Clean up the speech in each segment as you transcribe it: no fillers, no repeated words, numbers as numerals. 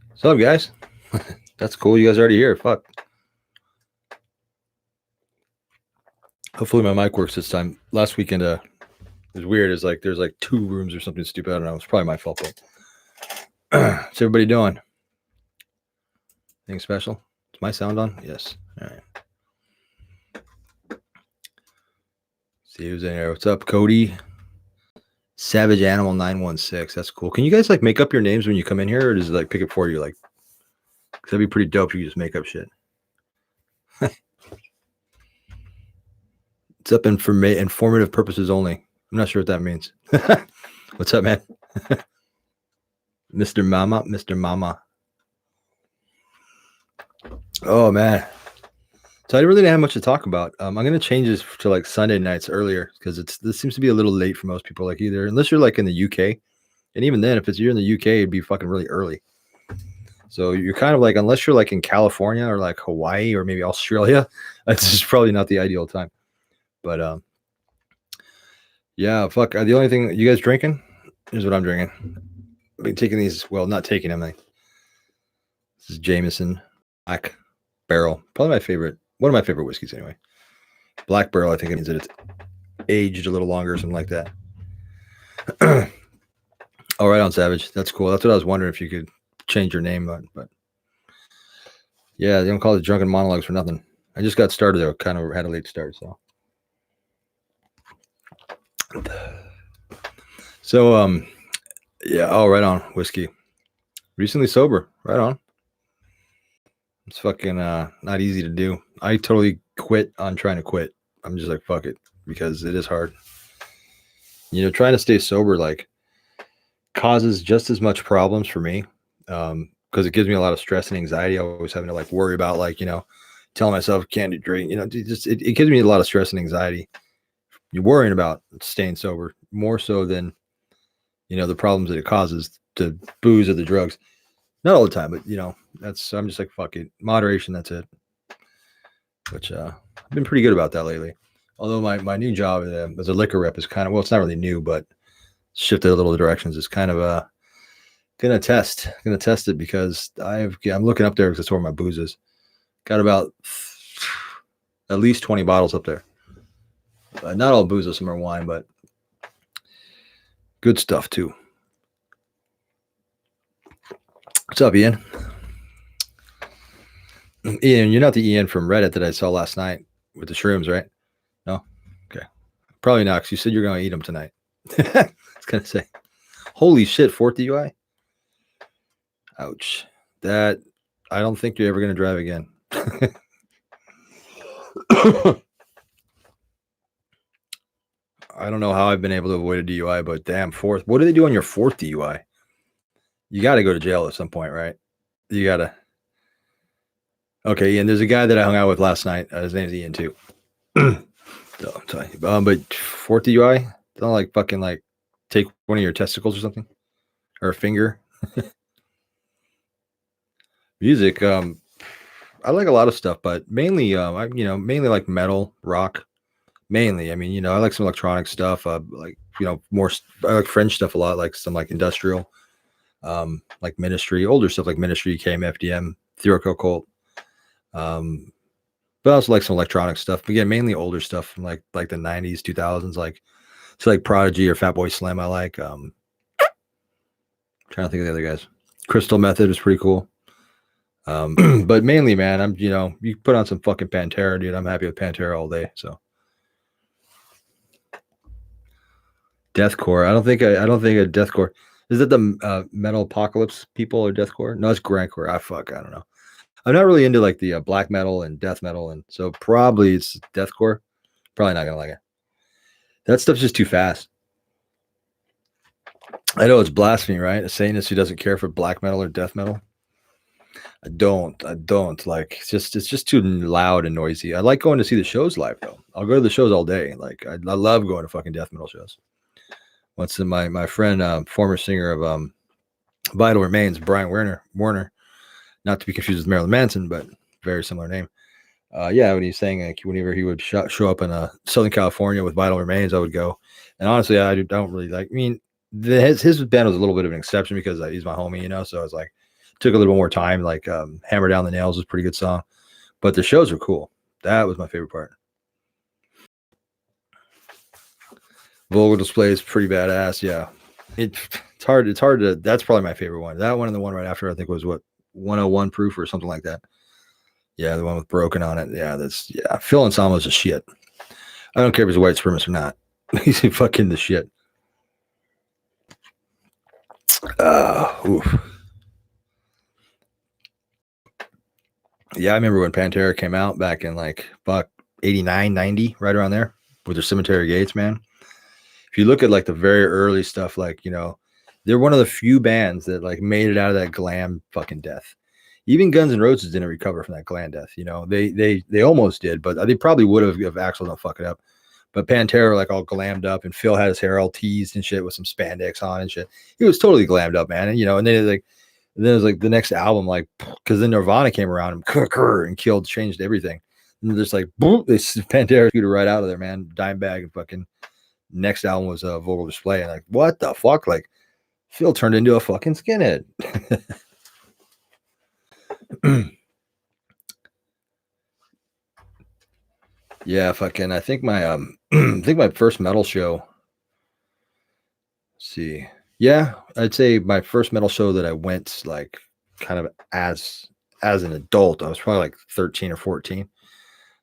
What's up, guys? That's cool. You guys are already here. Fuck. Hopefully my mic works this time. Last weekend, it was weird. It's like there's like 2 rooms or something stupid. I don't know. It's probably my fault. But what's everybody doing? Anything special? Is my sound on? Yes. All right. See who's in here. What's up, Cody? Savage Animal 916. That's cool. Can you guys like make up your names when you come in here, or does it like pick it for you? Like, cause that'd be pretty dope if you just make up shit. It's up informative purposes only. I'm not sure what that means. What's up, man? Mr. Mama. Oh, man. So I really didn't have much to talk about. I'm going to change this to like Sunday nights earlier because this seems to be a little late for most people. Like either unless you're like in the UK, and even then, if you're in the UK, it'd be fucking really early. So you're kind of like, unless you're like in California or like Hawaii or maybe Australia, that's just probably not the ideal time. But yeah, fuck. The only thing you guys drinking? Here's what I'm drinking. I've been taking these. Well, not taking them. This is Jameson Black Barrel. Probably my favorite. One of my favorite whiskeys, anyway. Black Barrel. I think it means that it's aged a little longer, or something like that. All right, on Savage. That's cool. That's what I was wondering if you could change your name, but yeah, they don't call it Drunken Monologues for nothing. I just got started though. Kind of had a late start, so. Yeah. Oh, right on. Whiskey. Recently sober. Right on. It's fucking not easy to do. I totally quit on trying to quit. I'm just like, fuck it, because it is hard. Trying to stay sober like causes just as much problems for me. Because it gives me a lot of stress and anxiety. I always having to like worry about like, telling myself can't do drink, it gives me a lot of stress and anxiety. You're worrying about staying sober more so than, the problems that it causes, the booze or the drugs. Not all the time, but I'm just like, fuck it. Moderation, that's it. Which I've been pretty good about that lately. Although my new job as a liquor rep is kind of, well, it's not really new, but shifted a little directions. It's kind of gonna test it because I'm looking up there because that's where my booze is. Got about at least 20 bottles up there. Not all booze, some are wine, but good stuff too. What's up, Ian? Ian, you're not the Ian from Reddit that I saw last night with the shrooms, right? No? Okay. Probably not, because you said you're going to eat them tonight. I was going to say, holy shit, 4th DUI? Ouch. That, I don't think you're ever going to drive again. I don't know how I've been able to avoid a DUI, but damn, 4th. What do they do on your 4th DUI? You got to go to jail at some point, right? You got to. Okay, Ian, there's a guy that I hung out with last night. His name's Ian, too. So, I'm telling you. But 4th DUI? Don't like fucking like take one of your testicles or something? Or a finger? Music, I like a lot of stuff, but mainly, mainly like metal, rock. Mainly, I mean, I like some electronic stuff. Like, more. I like French stuff a lot, like some like industrial, like Ministry, older stuff like Ministry, KMFDM, Theorico Cult. But I also like some electronic stuff. But again, mainly older stuff from like the 90s, 2000s, like Prodigy or Fatboy Slim. I like. Trying to think of the other guys. Crystal Method is pretty cool. But mainly, man, I'm you put on some fucking Pantera, dude. I'm happy with Pantera all day. So. Deathcore. I don't think a deathcore. Is it the Metal Apocalypse people or deathcore? No, it's grindcore. I don't know. I'm not really into like the black metal and death metal, and so probably it's deathcore. Probably not gonna like it. That stuff's just too fast. I know it's blasphemy, right? A Satanist who doesn't care for black metal or death metal. I don't like. It's just too loud and noisy. I like going to see the shows live though. I'll go to the shows all day. Like I love going to fucking death metal shows. Once my friend, former singer of Vital Remains, Brian Warner, not to be confused with Marilyn Manson, but very similar name. Yeah, when he's saying like whenever he would show up in Southern California with Vital Remains, I would go. And honestly, I don't really like. I mean, his band was a little bit of an exception because he's my homie, you know. So I was like, took a little bit more time. Like Hammer Down the Nails was a pretty good song, but the shows were cool. That was my favorite part. Vocal display is pretty badass. Yeah, it's hard. It's hard to. That's probably my favorite one. That one and the one right after I think was what 101 proof or something like that. Yeah, the one with Broken on it. Yeah, Phil Anselmo's a shit. I don't care if he's a white supremacist or not. He's fucking the shit. Oof. Yeah, I remember when Pantera came out back in like 89, 90, right around there with their Cemetery Gates, man. If you look at like the very early stuff, like, you know, they're one of the few bands that like made it out of that glam fucking death. Even Guns N' Roses didn't recover from that glam death. You know, they almost did, but they probably would have if Axl don't fuck it up. But Pantera like all glammed up, and Phil had his hair all teased and shit with some spandex on and shit. He was totally glammed up, man. And you know, and then it was like the next album, like because then Nirvana came around and killed, changed everything. And just like boom, they Pantera scooted right out of there, man. Dimebag and fucking next album was a Vocal Display, and like what the fuck, like Phil turned into a fucking skinhead. Yeah, fucking. I think my I think my first metal show. Let's see, yeah, I'd say my first metal show that I went like kind of as an adult. I was probably like 13 or 14.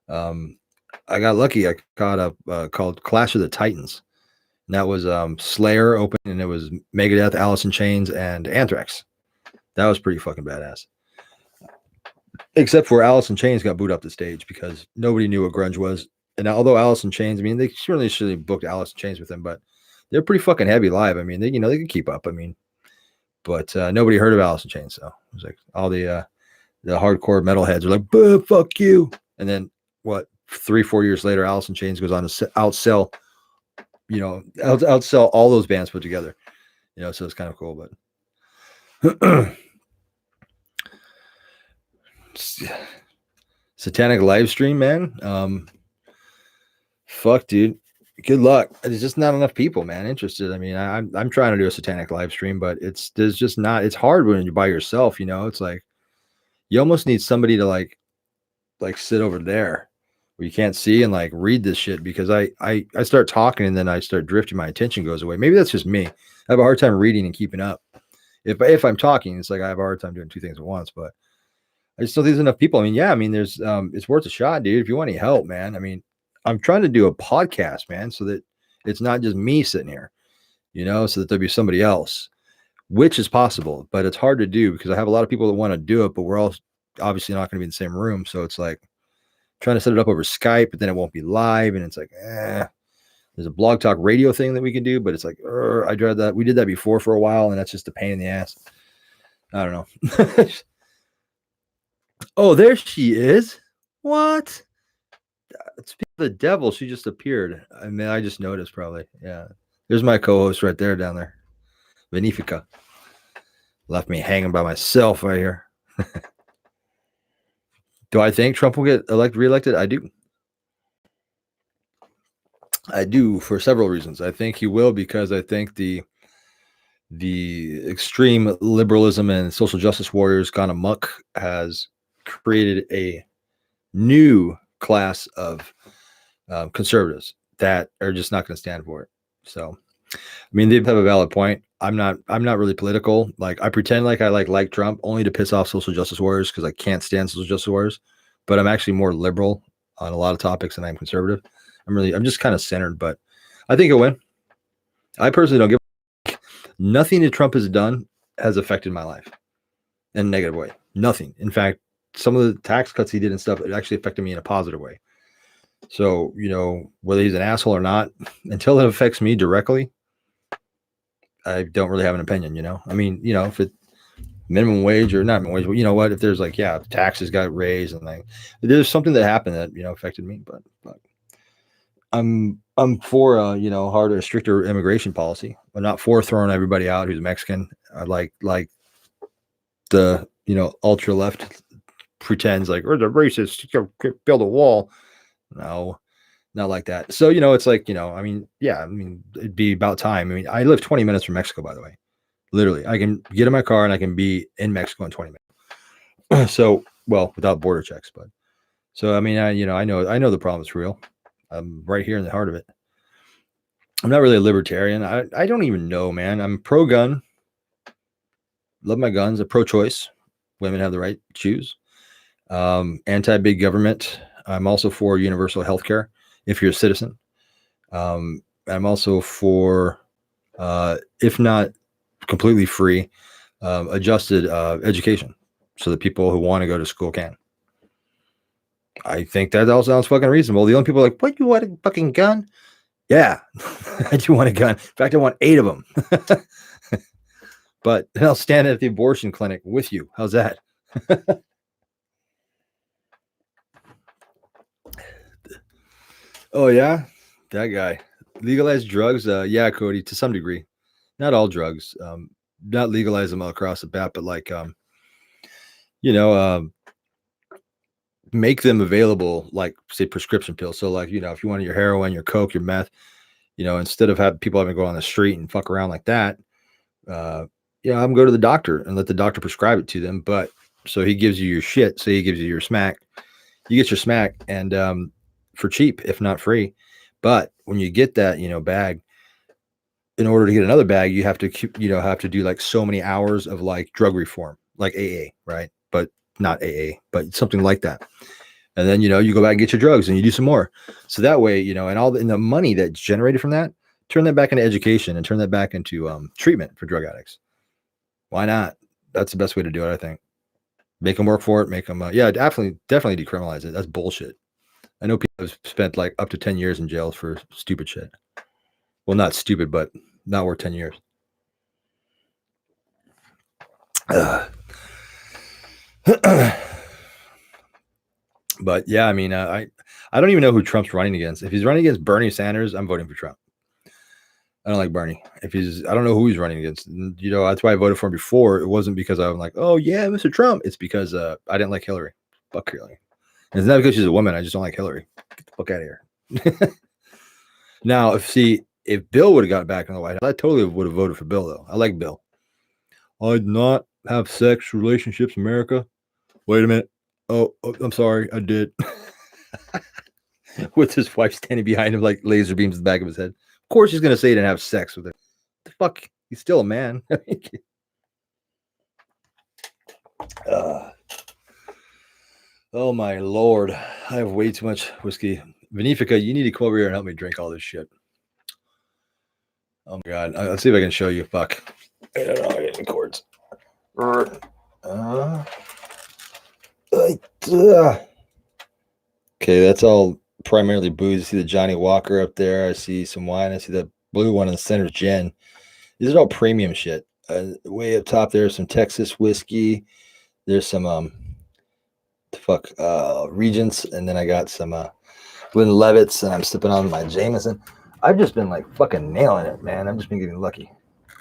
I got lucky. I caught a called Clash of the Titans. And that was Slayer open, and it was Megadeth, Alice in Chains, and Anthrax. That was pretty fucking badass. Except for Alice in Chains got booed up the stage because nobody knew what grunge was. And although Alice in Chains, I mean, they certainly should have booked Alice in Chains with them, but they're pretty fucking heavy live. I mean, they could keep up. I mean, but nobody heard of Alice in Chains, so it was like all the hardcore metalheads are like, fuck you. And then what? 3-4 years later, Alice in Chains goes on to outsell, you know, outsell all those bands put together. You know, so it's kind of cool, but. Satanic live stream, man. Fuck, dude. Good luck. There's just not enough people, man, interested. I mean, I'm trying to do a satanic live stream, but there's just not. It's hard when you're by yourself. You know, it's like you almost need somebody to like sit over there where you can't see and like read this shit, because I start talking and then I start drifting. My attention goes away. Maybe that's just me. I have a hard time reading and keeping up. If I'm talking, it's like I have a hard time doing two things at once, but I just don't think there's enough people. I mean, yeah, I mean, there's it's worth a shot, dude. If you want any help, man. I mean, I'm trying to do a podcast, man, so that it's not just me sitting here, you know, so that there'll be somebody else, which is possible, but it's hard to do because I have a lot of people that want to do it, but we're all obviously not going to be in the same room. So it's like trying to set it up over Skype, but then it won't be live. And it's like, there's a blog talk radio thing that we can do, but it's like, I dread that. We did that before for a while, and that's just a pain in the ass. I don't know. Oh, there she is. What? Speaking of the devil, she just appeared. I mean, I just noticed probably. Yeah. There's my co-host right there down there. Benefica. Left me hanging by myself right here. Do I think Trump will get reelected? I do. I do, for several reasons. I think he will because I think the extreme liberalism and social justice warriors gone amok has created a new class of conservatives that are just not going to stand for it. So, I mean, they have a valid point. I'm not really political. Like, I pretend like I like Trump only to piss off social justice warriors because I can't stand social justice warriors. But I'm actually more liberal on a lot of topics than I'm conservative. I'm just kind of centered, but I think he'll win. I personally don't give nothing that Trump has done has affected my life in a negative way. Nothing. In fact, some of the tax cuts he did and stuff, it actually affected me in a positive way. So, you know, whether he's an asshole or not, until it affects me directly, I don't really have an opinion, you know? I mean, you know, if it minimum wage or not minimum wage, but you know what, if there's like, yeah, taxes got raised and like, there's something that happened that, you know, affected me, but I'm for, you know, harder, stricter immigration policy. I'm not for throwing everybody out who's Mexican. I like the, you know, ultra left pretends like, or the racists build a wall. No, not like that. So, it's like, I mean, yeah, I mean, it'd be about time. I mean, I live 20 minutes from Mexico, by the way. Literally, I can get in my car and I can be in Mexico in 20 minutes. So, well, without border checks, but so, I mean, I know the problem is real. I'm right here in the heart of it. I'm not really a libertarian. I don't even know, man. I'm pro-gun. Love my guns. I'm pro-choice. Women have the right to choose. Anti-big government. I'm also for universal health care if you're a citizen. I'm also for, if not completely free, adjusted education so that people who want to go to school can. I think that all sounds fucking reasonable. The only people are like, what, you want a fucking gun? Yeah, I do want a gun. In fact, I want 8 of them. But I'll stand at the abortion clinic with you. How's that? Oh, yeah? That guy. Legalize drugs? Yeah, Cody, to some degree. Not all drugs. Not legalize them all across the bat, but like, make them available, like, say, prescription pills. So, like, if you want your heroin, your coke, your meth, instead of having people having to go on the street and fuck around like that, have them go to the doctor and let the doctor prescribe it to them. But so he gives you your shit. So he gives you your smack. You get your smack and for cheap, if not free. But when you get that, bag, in order to get another bag, you have to keep, have to do like so many hours of like drug reform, like AA, right? But not AA, but something like that. And then, you go back and get your drugs and you do some more. So that way, and the money that's generated from that, turn that back into education and turn that back into treatment for drug addicts. Why not? That's the best way to do it, I think. Make them work for it. Make them, definitely decriminalize it. That's bullshit. I know people have spent like up to 10 years in jail for stupid shit. Well, not stupid, but not worth 10 years. But yeah, I mean, I don't even know who Trump's running against. If he's running against Bernie Sanders, I'm voting for Trump. I don't like Bernie. I don't know who he's running against. That's why I voted for him before. It wasn't because I'm like, oh yeah, Mr. Trump. It's because I didn't like Hillary. Fuck Hillary. And it's not because she's a woman. I just don't like Hillary. Get the fuck out of here. Now, if Bill would have got back in the White House, I totally would have voted for Bill, though. I like Bill. I'd not have sex relationships in America. Wait a minute. Oh, I'm sorry. I did. With his wife standing behind him like laser beams in the back of his head. Of course he's going to say he didn't have sex with her. The fuck? He's still a man. Oh, my Lord. I have way too much whiskey. Venefica, you need to come over here and help me drink all this shit. Oh, my God. Let's see if I can show you. Fuck. I don't know. I get any cords. Okay, that's all primarily booze. I see the Johnny Walker up there. I see some wine. I see the blue one in the center, gin. These are all premium shit. Way up top there's some Texas whiskey. There's some Regents, and then I got some Glenlivets, and I'm sipping on my Jameson. I've just been like fucking nailing it, man. I've just been getting lucky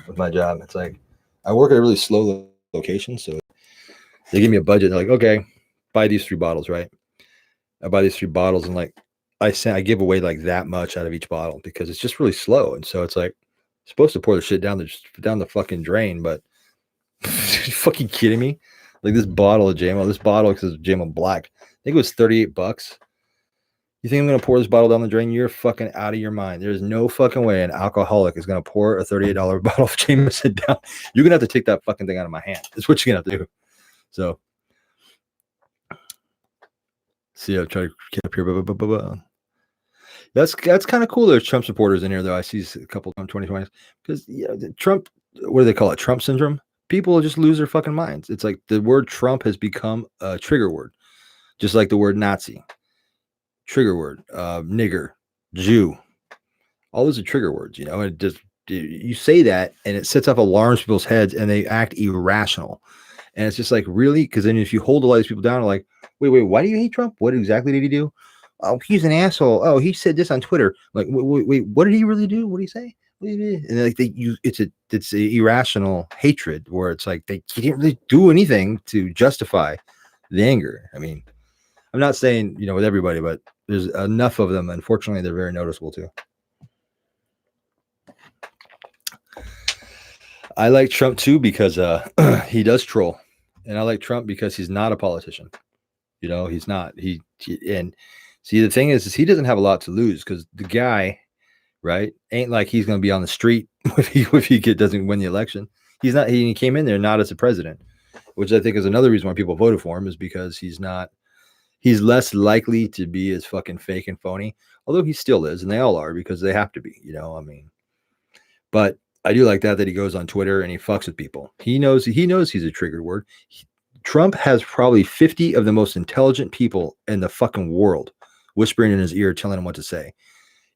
with my job. It's like I work at a really slow location, so they give me a budget. They're like, okay, buy these 3 bottles, right? I buy these 3 bottles, and like I give away like that much out of each bottle because it's just really slow. And so it's like I'm supposed to pour the shit down the fucking drain, but you fucking kidding me? Like this bottle of JMO, because it's JMO Black, I think it was $38. You think I'm gonna pour this bottle down the drain? You're fucking out of your mind. There's no fucking way an alcoholic is gonna pour a $38 bottle of Jameson down. You're gonna have to take that fucking thing out of my hand. That's what you're gonna have to do. So see, I'll try to get up here. That's kind of cool. There's Trump supporters in here, though. I see a couple of 2020s because Trump. What do they call it? Trump syndrome. People just lose their fucking minds. It's like the word Trump has become a trigger word, just like the word Nazi. Trigger word, nigger, Jew. All those are trigger words, and it just you say that and it sets off alarms in people's heads and they act irrational. And it's just like, really? Because then if you hold all these people down, like, wait, why do you hate Trump? What exactly did he do? Oh, he's an asshole. Oh, he said this on Twitter. Like, wait, what did he really do? What did he say? And like it's a irrational hatred where it's like he didn't really do anything to justify the anger. I mean, I'm not saying with everybody, but There's enough of them. Unfortunately, they're very noticeable too. I like Trump too because he does troll, and I like Trump because he's not a politician. You know, he's not. He and see, the thing is he doesn't have a lot to lose because the guy, right, ain't like he's going to be on the street if he doesn't win the election. He's not. He came in there not as a president, which I think is another reason why people voted for him, is because he's not. He's less likely to be as fucking fake and phony, although he still is, and they all are because they have to be. You know, I mean, but I do like that he goes on Twitter and he fucks with people. He knows he's a triggered word. Trump has probably 50 of the most intelligent people in the fucking world whispering in his ear, telling him what to say,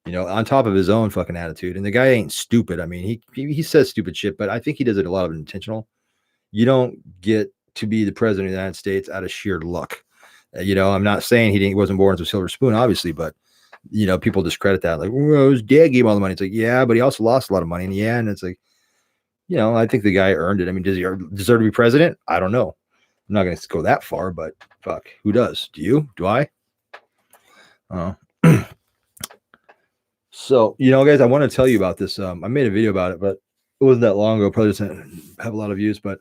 you know, on top of his own fucking attitude. And the guy ain't stupid. I mean, he says stupid shit, but I think he does it a lot of it intentional. You don't get to be the president of the United States out of sheer luck. You know, I'm not saying he wasn't born with a silver spoon, obviously, but you know, people discredit that. Like, well, his dad gave him all the money. It's like, yeah, but he also lost a lot of money. And yeah, and it's like, you know, I think the guy earned it. I mean, does he deserve to be president? I don't know. I'm not going to go that far, but fuck, who does? Do you? Do I? So, you know, guys, I want to tell you about this. I made a video about it, but it wasn't that long ago. Probably doesn't have a lot of views, but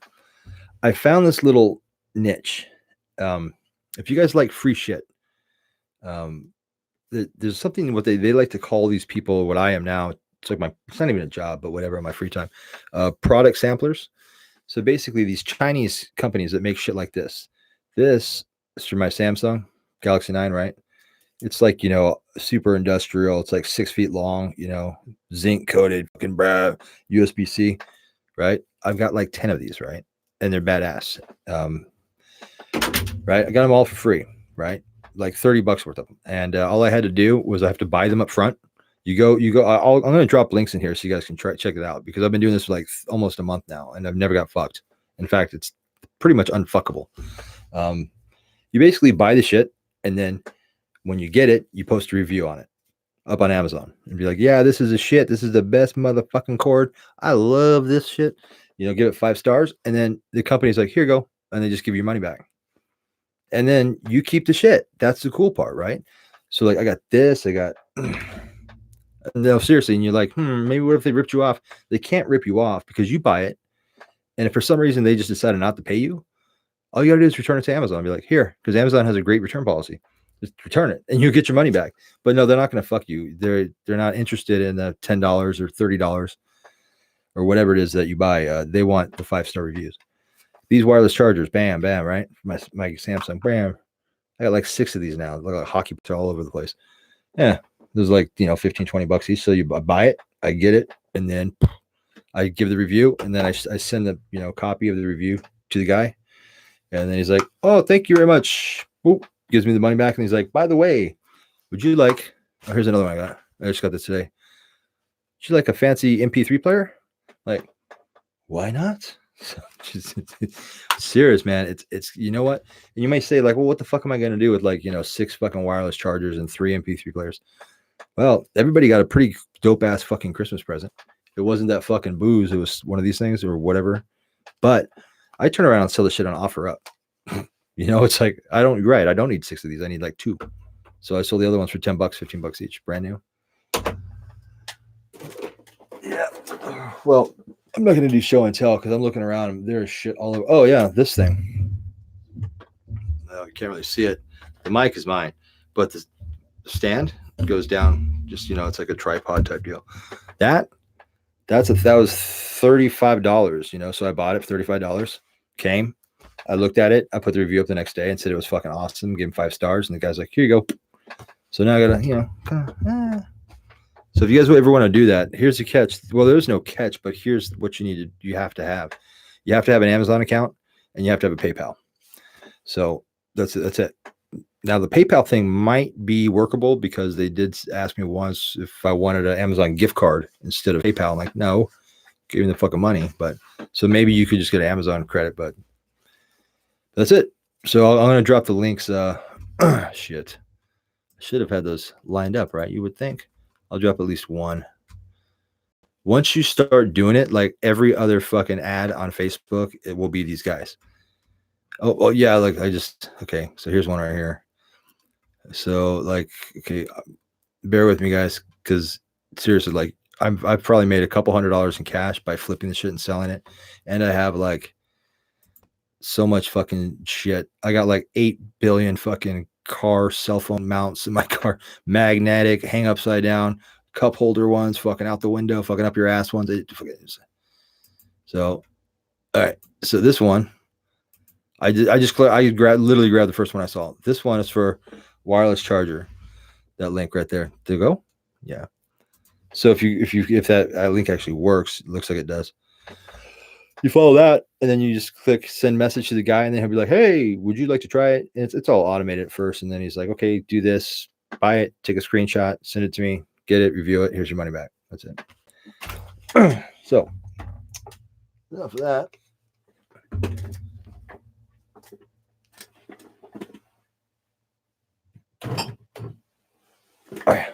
I found this little niche. If you guys like free shit, there's something what they like to call these people, what I am now. It's like it's not even a job, but whatever, in my free time, product samplers. So basically these Chinese companies that make shit like this is for my Samsung Galaxy 9, right? It's like, you know, super industrial. It's like 6 feet long, you know, zinc coated, fucking USB-C, right? I've got like 10 of these, right? And they're badass. Right? I got them all for free, right? Like $30 worth of them. And all I had to do was I have to buy them up front. You go. I'm going to drop links in here so you guys can check it out, because I've been doing this for like almost a month now and I've never got fucked. In fact, it's pretty much unfuckable. You basically buy the shit, and then when you get it, you post a review on it up on Amazon and be like, yeah, this is a shit. This is the best motherfucking cord. I love this shit. You know, give it 5 stars. And then the company's like, here you go. And they just give you your money back. And then you keep the shit. That's the cool part, right? So like, I got this, no, seriously. And you're like, maybe what if they ripped you off? They can't rip you off because you buy it. And if for some reason they just decided not to pay you, all you got to do is return it to Amazon and be like, here, because Amazon has a great return policy. Just return it and you'll get your money back. But no, they're not going to fuck you. They're not interested in the $10 or $30 or whatever it is that you buy. They want the 5-star reviews. These wireless chargers, bam, bam, right? My Samsung, bam. I got like 6 of these now. Look like hockey pucks all over the place. Yeah. There's like, you know, $15-20 each. So you buy it, I get it, and then I give the review, and then I send the, you know, copy of the review to the guy. And then he's like, oh, thank you very much. Boop. Gives me the money back, and he's like, by the way, would you like, oh, here's another one I got. I just got this today. Would you like a fancy MP3 player? Like, why not? Serious, man. It's you know what? And you may say like, well, what the fuck am I going to do with like, you know, 6 fucking wireless chargers and 3 MP3 players? Well, everybody got a pretty dope ass fucking Christmas present. It wasn't that fucking booze. It was one of these things or whatever. But I turn around and sell the shit on OfferUp. You know, it's like, I don't need 6 of these. I need like 2. So I sold the other ones for $10, $15 each, brand new. Yeah. Well, I'm not going to do show and tell because I'm looking around and there's shit all over. Oh, yeah, this thing. No, you can't really see it. The mic is mine, but the stand goes down. Just, you know, it's like a tripod type deal. That was $35, you know, so I bought it for $35. Came. I looked at it. I put the review up the next day and said it was fucking awesome. Give him 5 stars. And the guy's like, here you go. So now I got to, you know, So if you guys ever want to do that, here's the catch. Well, there's no catch, but here's what you need to, you have to have. You have to have an Amazon account and you have to have a PayPal. So that's it. Now the PayPal thing might be workable because they did ask me once if I wanted an Amazon gift card instead of PayPal. I'm like, no, give me the fucking money. But so maybe you could just get an Amazon credit, but that's it. So I'm going to drop the links. Shit. I should have had those lined up, right? You would think. I'll drop at least one. Once you start doing it, like every other fucking ad on Facebook, it will be these guys. Oh yeah. Like okay. So here's one right here. So like, okay, bear with me, guys, because seriously, like I've probably made a couple $100 in cash by flipping the shit and selling it, and I have like so much fucking shit. I got like 8 billion fucking car cell phone mounts in my car, magnetic, hang upside down, cup holder ones, fucking out the window, fucking up your ass ones. So, all right. So this one, I literally grabbed the first one I saw. This one is for wireless charger. That link right there. To go? Yeah. So if that link actually works, it looks like it does. You follow that, and then you just click send message to the guy, and then he'll be like, "Hey, would you like to try it?" And it's all automated at first, and then he's like, "Okay, do this, buy it, take a screenshot, send it to me, get it, review it. Here's your money back." That's it. So enough of that. All right.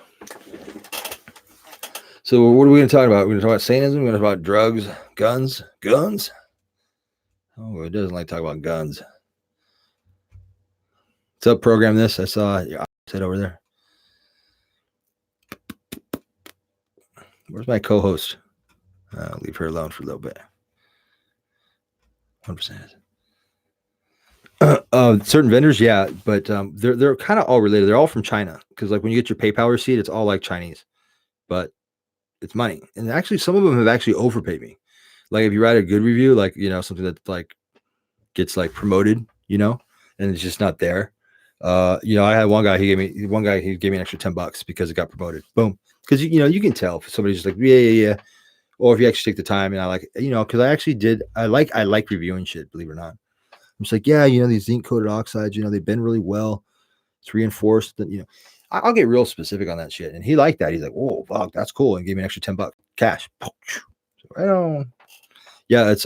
So what are we going to talk about? We're going to talk about Satanism. We're going to talk about drugs, guns. Oh, it doesn't like to talk about guns. What's up? Program this. I saw your head over there. Where's my co-host? I'll leave her alone for a little bit. 1%. Certain vendors, yeah, but they're kind of all related. They're all from China because like when you get your PayPal receipt, it's all like Chinese, but it's money. And actually, some of them have actually overpaid me. Like if you write a good review, like something that like gets like promoted, and it's just not there. I had one guy. He gave me an extra $10 because it got promoted. Boom. Because you can tell if somebody's just like yeah, or if you actually take the time and I like because I like reviewing shit. Believe it or not. I'm just like, yeah, these zinc coated oxides, they've been really well. It's reinforced. That I'll get real specific on that shit. And he liked that. He's like, "Whoa, fuck, that's cool," and gave me an extra $10 cash. So right on. Yeah, it's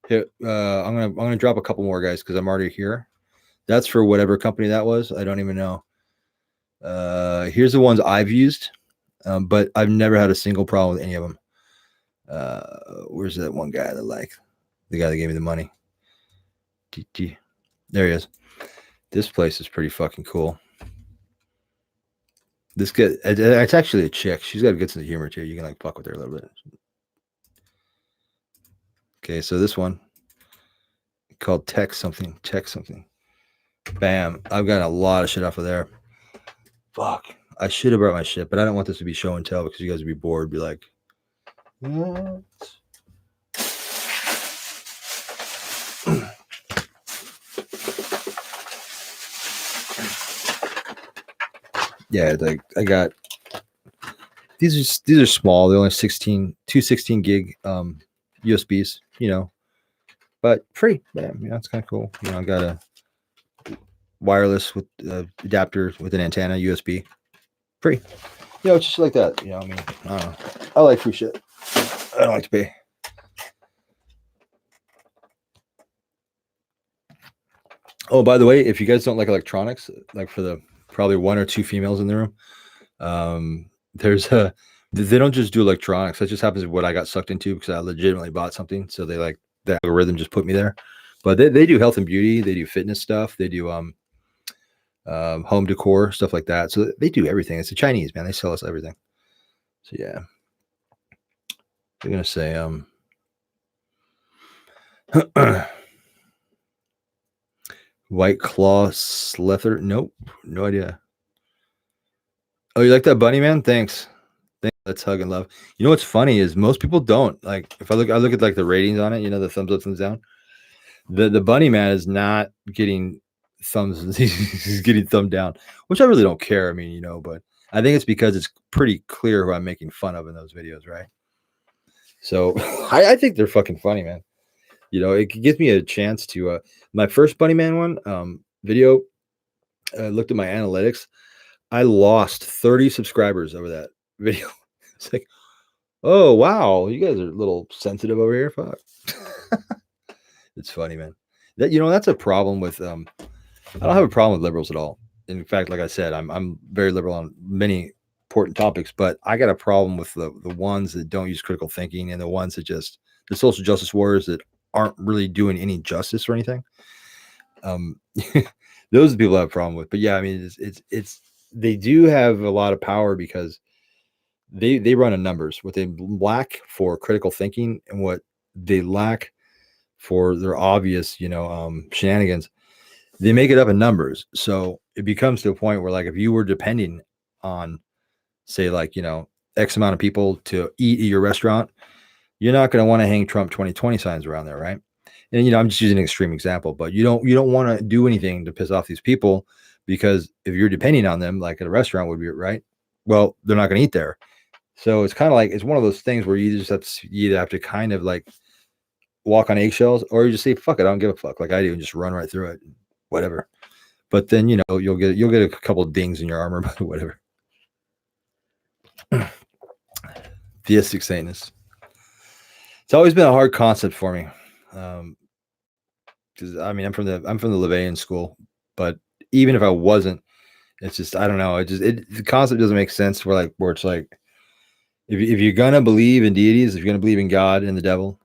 here. I'm gonna drop a couple more guys because I'm already here. That's for whatever company that was. I don't even know. Here's the ones I've used, but I've never had a single problem with any of them. Where's that one guy the guy that gave me the money? There he is. This place is pretty fucking cool. This guy, it's actually a chick. She's got a good sense of humor too. You can like fuck with her a little bit. Okay, so this one called Tech something. Bam! I've got a lot of shit off of there. Fuck! I should have brought my shit, but I don't want this to be show and tell because you guys would be bored. Be like, what? Yeah, like I got these are small. They're only 216 gig USBs, but free. Yeah, it's kind of cool. I got a wireless with adapter with an antenna, USB, free. It's just like that. I don't know. I like free shit. I don't like to pay. Oh, by the way, if you guys don't like electronics, like for the probably one or two females in the room, they don't just do electronics. That just happens to what I got sucked into because I legitimately bought something. So they like the algorithm just put me there. But they do health and beauty. They do fitness stuff. They do home decor, stuff like that. So they do everything. It's the Chinese, man. They sell us everything. So yeah. They're going to say, White Claw Slether. Nope. No idea. Oh, you like that bunny, man? Thanks. Let's hug and love. You know what's funny is most people don't like. If I look at like the ratings on it. The thumbs up, thumbs down. The bunny man is not getting thumbs. He's getting thumb down, which I really don't care. I mean, but I think it's because it's pretty clear who I'm making fun of in those videos, right? So I think they're fucking funny, man. It gives me a chance to my first bunny man one video. I looked at my analytics. I lost 30 subscribers over that video. It's like, oh wow, you guys are a little sensitive over here. Fuck. It's funny, man. That's a problem with I don't have a problem with liberals at all. In fact, like I said, I'm very liberal on many important topics, but I got a problem with the ones that don't use critical thinking and the ones that just the social justice warriors that aren't really doing any justice or anything. Those are the people I have a problem with. But yeah, I mean, it's they do have a lot of power because they run on numbers. What they lack for critical thinking and what they lack for their obvious, shenanigans, they make it up in numbers. So it becomes to a point where, like, if you were depending on, say, like, X amount of people to eat at your restaurant, you're not going to want to hang Trump 2020 signs around there, right? And I'm just using an extreme example, but you don't want to do anything to piss off these people, because if you're depending on them, like at a restaurant would be, right? Well, they're not going to eat there. So it's kind of like, it's one of those things where you either have to kind of like walk on eggshells, or you just say, fuck it, I don't give a fuck, like I do, and just run right through it, whatever. But then, you'll get a couple of dings in your armor, but whatever. Theistic Satanists. It's always been a hard concept for me. Because I mean, I'm from the Levian school, but even if I wasn't, it's just, I don't know. The concept doesn't make sense where it's like, if you're gonna believe in deities, if you're gonna believe in God and the devil,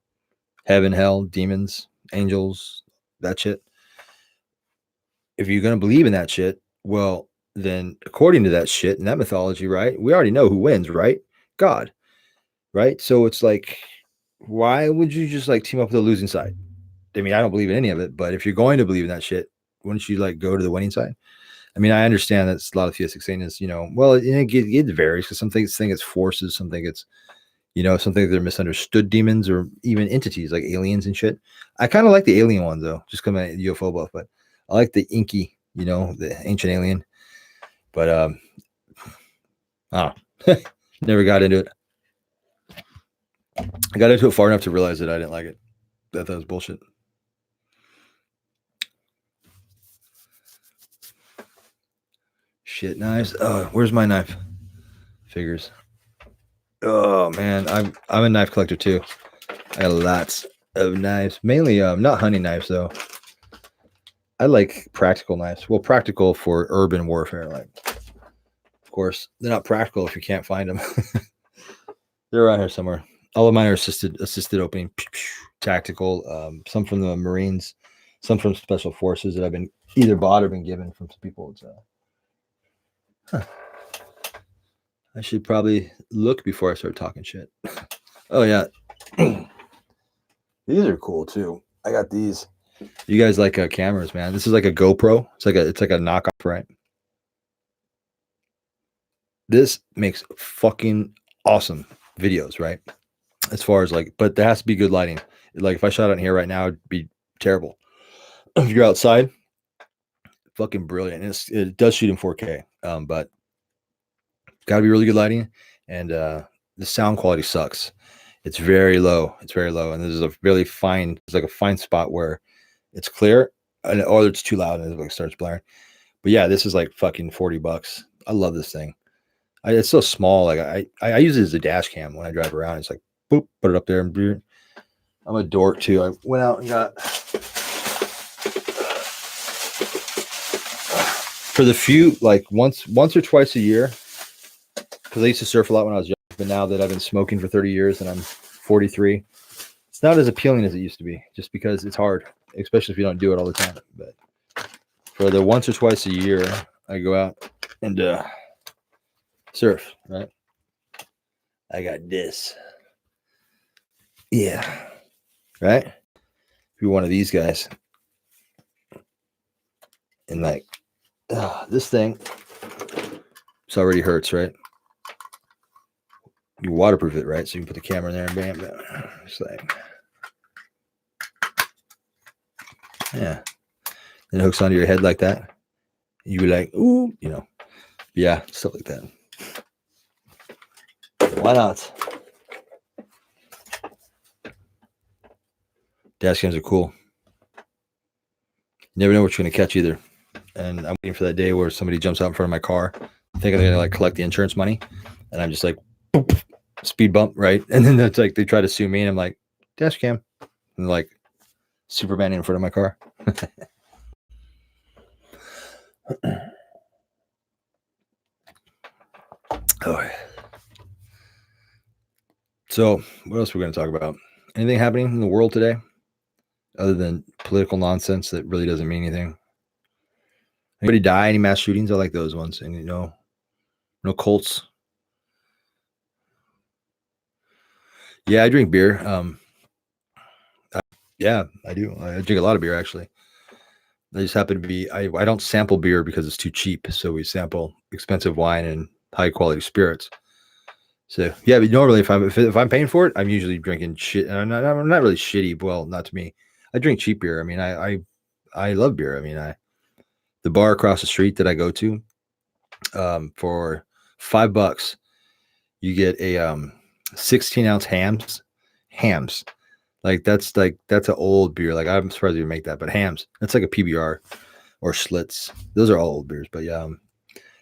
heaven, hell, demons, angels, that shit, if you're gonna believe in that shit, well, then according to that shit and that mythology, right, we already know who wins, right? God, right? So it's like, why would you just like team up with the losing side? I mean, I don't believe in any of it, but if you're going to believe in that shit, wouldn't you like go to the winning side? I mean, I understand that's a lot of theistic Satanists, well, it varies, because some things think it's forces, some think it's, some think they're misunderstood demons or even entities like aliens and shit. I kind of like the alien ones though, just coming at UFO buff, but I like the inky, the ancient alien. But never got into it. I got into it far enough to realize that I didn't like it. That was bullshit. Shit knives. Oh, where's my knife? Figures. Oh man, I'm a knife collector too. I got lots of knives, mainly not hunting knives though. I like practical knives. Well, practical for urban warfare. Like, of course, they're not practical if you can't find them. They're around here somewhere. All of mine are assisted opening, tactical. Some from the Marines, some from Special Forces that I've been either bought or been given from some people. It's I should probably look before I start talking shit. Oh yeah, these are cool too. I got these. You guys like cameras, man? This is like a GoPro. It's like a knockoff, right? This makes fucking awesome videos, right? As far as like, but there has to be good lighting. Like if I shot out here right now, it'd be terrible. If you're outside, fucking brilliant. It does shoot in 4K, but gotta be really good lighting, and the sound quality sucks. It's very low. It's very low, and there's a really fine. It's like a fine spot where it's clear, or it's too loud and it like starts blaring. But yeah, this is like fucking $40. I love this thing. It's so small. Like I use it as a dash cam when I drive around. It's like boop, put it up there, and I'm a dork too. I went out and got for the few, like once or twice a year, because I used to surf a lot when I was young. But now that I've been smoking for 30 years and I'm 43, it's not as appealing as it used to be, just because it's hard, especially if you don't do it all the time. But for the once or twice a year, I go out and surf, right? I got this. Yeah. Right? If you're one of these guys. And like, this thing, it's already hurts, right? You waterproof it, right? So you can put the camera in there and bam, bam. It's like, yeah. And it hooks onto your head like that. You be like, ooh, yeah, stuff like that. Why not? Dash cams are cool. You never know what you're going to catch either. And I'm waiting for that day where somebody jumps out in front of my car, thinking they're going to like collect the insurance money. And I'm just like, boop, speed bump, right? And then it's like they try to sue me, and I'm like, dash cam. And like Superman in front of my car. Oh. So what else are we going to talk about? Anything happening in the world today other than political nonsense that really doesn't mean anything? Anybody die? Any mass shootings? I like those ones. And no cults. Yeah, I drink beer. Yeah, I do. I drink a lot of beer actually. I just happen to be. I don't sample beer because it's too cheap. So we sample expensive wine and high quality spirits. So yeah, but normally if I'm paying for it, I'm usually drinking shit. And I'm not really shitty. Well, not to me. I drink cheap beer. I mean, I love beer. I mean, the bar across the street that I go to, for $5, you get a 16-ounce hams. Like that's an old beer. Like I'm surprised you make that, but hams. That's like a PBR or Schlitz. Those are all old beers, but yeah,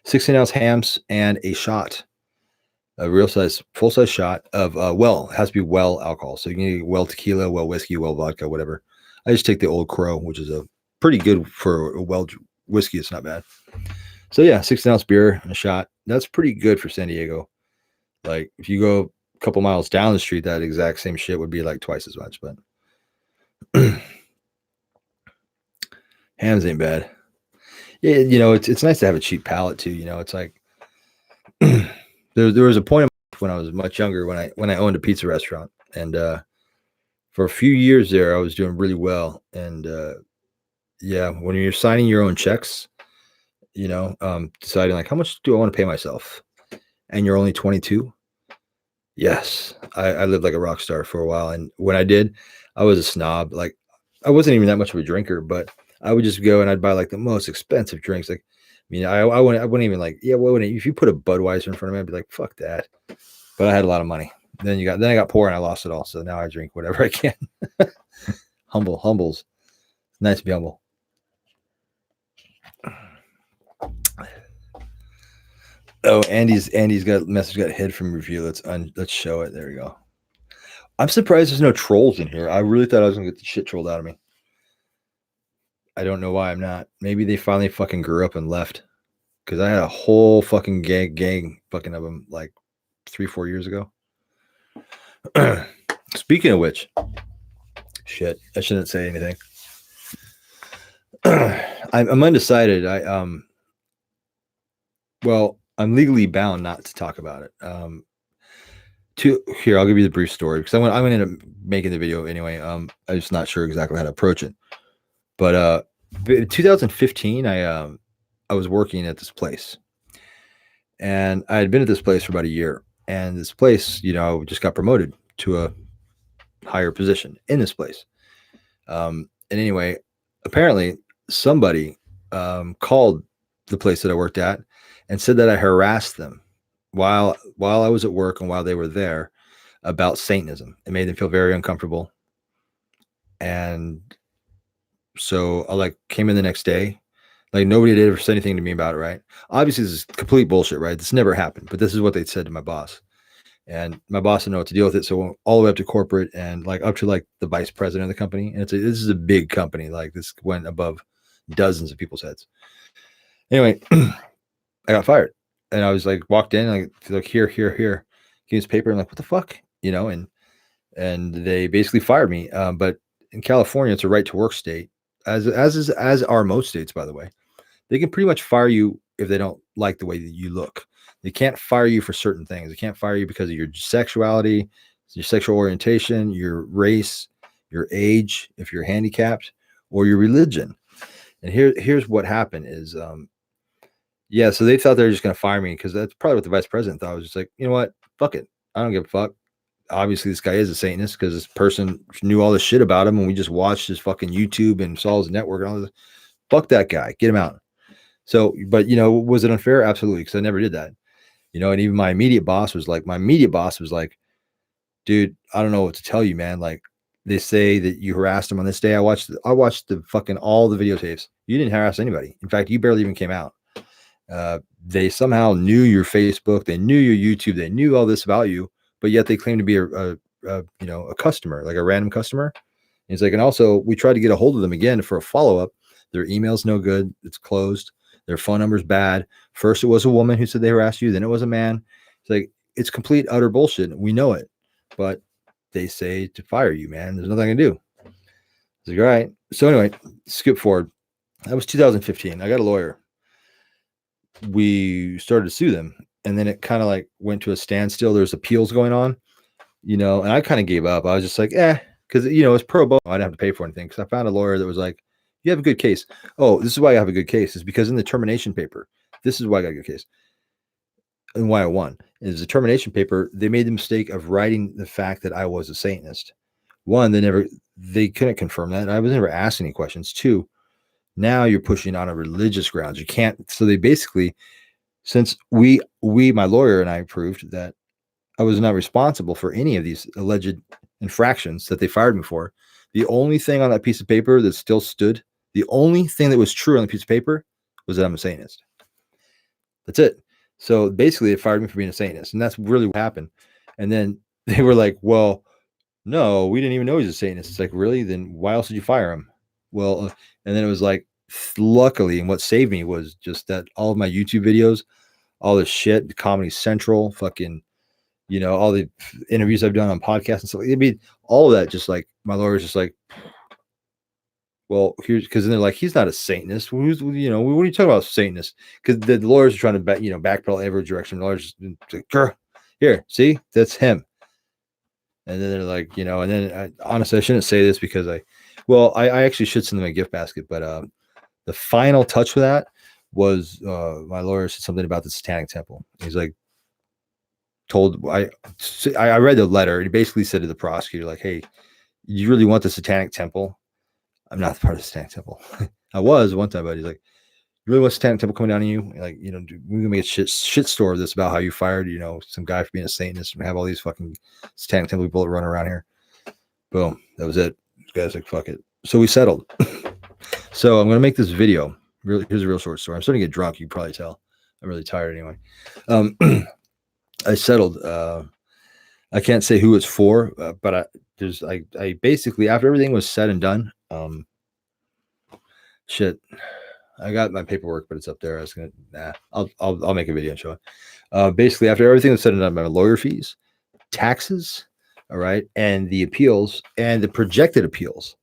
16-ounce hams and a shot, a real size, full size shot of it has to be well alcohol. So you can get well tequila, well whiskey, well vodka, whatever. I just take the Old Crow, which is a pretty good for a well whiskey. It's not bad. So yeah, 16-ounce beer and a shot. That's pretty good for San Diego. Like if you go a couple miles down the street, that exact same shit would be like twice as much. But hams ain't bad. Yeah, it's nice to have a cheap palate too. It's like there was a point when I was much younger when I owned a pizza restaurant, and for a few years there I was doing really well. And yeah, when you're signing your own checks, deciding like how much do I want to pay myself, and you're only 22. Yes, I lived like a rock star for a while, and when I did, I was a snob. Like I wasn't even that much of a drinker, but I would just go and I'd buy like the most expensive drinks. Like, I mean, I wouldn't even like, yeah, what would if you put a Budweiser in front of me, I'd be like, fuck that. But I had a lot of money. Then I got poor and I lost it all. So now I drink whatever I can. Humbles. Nice to be humble. Oh, Andy's got message got hid from review. Let's show it. There we go. I'm surprised there's no trolls in here. I really thought I was gonna get the shit trolled out of me. I don't know why I'm not. Maybe they finally fucking grew up and left. Because I had a whole fucking gang fucking of them like 3-4 years ago. Speaking of which, shit, I shouldn't say anything. I'm undecided. I'm legally bound not to talk about it. Here, I'll give you the brief story because I'm going to end up making the video anyway. I'm just not sure exactly how to approach it. But in 2015, I was working at this place, and I had been at this place for about a year. And this place, just got promoted to a higher position in this place. And anyway, apparently somebody called the place that I worked at and said that I harassed them while I was at work and while they were there about Satanism. It made them feel very uncomfortable. And so I came in the next day. Like nobody had ever said anything to me about it, right? Obviously, this is complete bullshit, right? This never happened, but this is what they said to my boss. And my boss didn't know what to deal with it. So all the way up to corporate and up to the vice president of the company. And this is a big company. Like this went above dozens of people's heads. Anyway, I got fired. And I was walked in, here, give me this paper. I'm like, what the fuck? And they basically fired me. But in California, it's a right to work state, as are most states, by the way. They can pretty much fire you if they don't like the way that you look. They can't fire you for certain things. They can't fire you because of your sexuality, your sexual orientation, your race, your age, if you're handicapped, or your religion. And here's what happened is, so they thought they were just going to fire me because that's probably what the vice president thought. I was just like, you know what? Fuck it. I don't give a fuck. Obviously, this guy is a Satanist because this person knew all this shit about him, and we just watched his fucking YouTube and saw his network and all this. Fuck that guy. Get him out. So, but was it unfair? Absolutely, because I never did that. And even my immediate boss was like, dude, I don't know what to tell you, man. Like, they say that you harassed him on this day. I watched the fucking all the videotapes. You didn't harass anybody. In fact, you barely even came out. They somehow knew your Facebook. They knew your YouTube. They knew all this about you, but yet they claimed to be a customer, like a random customer. And he's like, and also we tried to get a hold of them again for a follow-up. Their email's no good. It's closed. Their phone number's bad. First, it was a woman who said they harassed you. Then it was a man. It's like, it's complete, utter bullshit. We know it, but they say to fire you, man. There's nothing I can do. It's like, all right. So anyway, skip forward. That was 2015. I got a lawyer. we started to sue them, and then it kind of like went to a standstill. There's appeals going on, and I kind of gave up. I was just like, because it's pro bono. I didn't have to pay for anything because I found a lawyer that was like, you have a good case. Oh, this is why I have a good case, is because in the termination paper, this is why I got a good case. And why I won is the termination paper. They made the mistake of writing the fact that I was a Satanist. One, they couldn't confirm that. I was never asked any questions. Two, now you're pushing on a religious grounds. You can't. So they basically, since my lawyer and I proved that I was not responsible for any of these alleged infractions that they fired me for. The only thing on that piece of paper that still stood, the only thing that was true on the piece of paper was that I'm a Satanist. That's it. So basically, they fired me for being a Satanist, and that's really what happened. And then they were like, well, no, we didn't even know he was a Satanist. It's like, really? Then why else did you fire him? Well, and then it was like, luckily, and what saved me was just that all of my YouTube videos, all this shit, Comedy Central, fucking, all the interviews I've done on podcasts and stuff. I mean, all of that, just like my lawyer's just like, well, here's because then they're like, he's not a Satanist. Who's, what are you talking about, Satanist? Because the lawyers are trying to backpedal every direction. The lawyers like, here, see, that's him. And then they're like, and then honestly, I shouldn't say this because I actually should send them a gift basket. But the final touch with that was my lawyer said something about the Satanic Temple. He's like, I read the letter. He basically said to the prosecutor, like, hey, you really want the Satanic Temple? I'm not part of the Satanic Temple. I was one time, but he's like, you really want Satanic Temple coming down on you? Like, we're gonna make a shit story of this about how you fired, some guy for being a Satanist and have all these fucking Satanic Temple people running around here. Boom. That was it. This guy's like, fuck it. So we settled. So I'm gonna make this video. Here's a real short story. I'm starting to get drunk. You can probably tell. I'm really tired anyway. I settled. I can't say who it's for, but I basically, after everything was said and done, shit, I got my paperwork, but it's up there. I was gonna, I'll make a video and show it. Basically, after everything was said and done, my lawyer fees, taxes, all right, and the appeals and the projected appeals,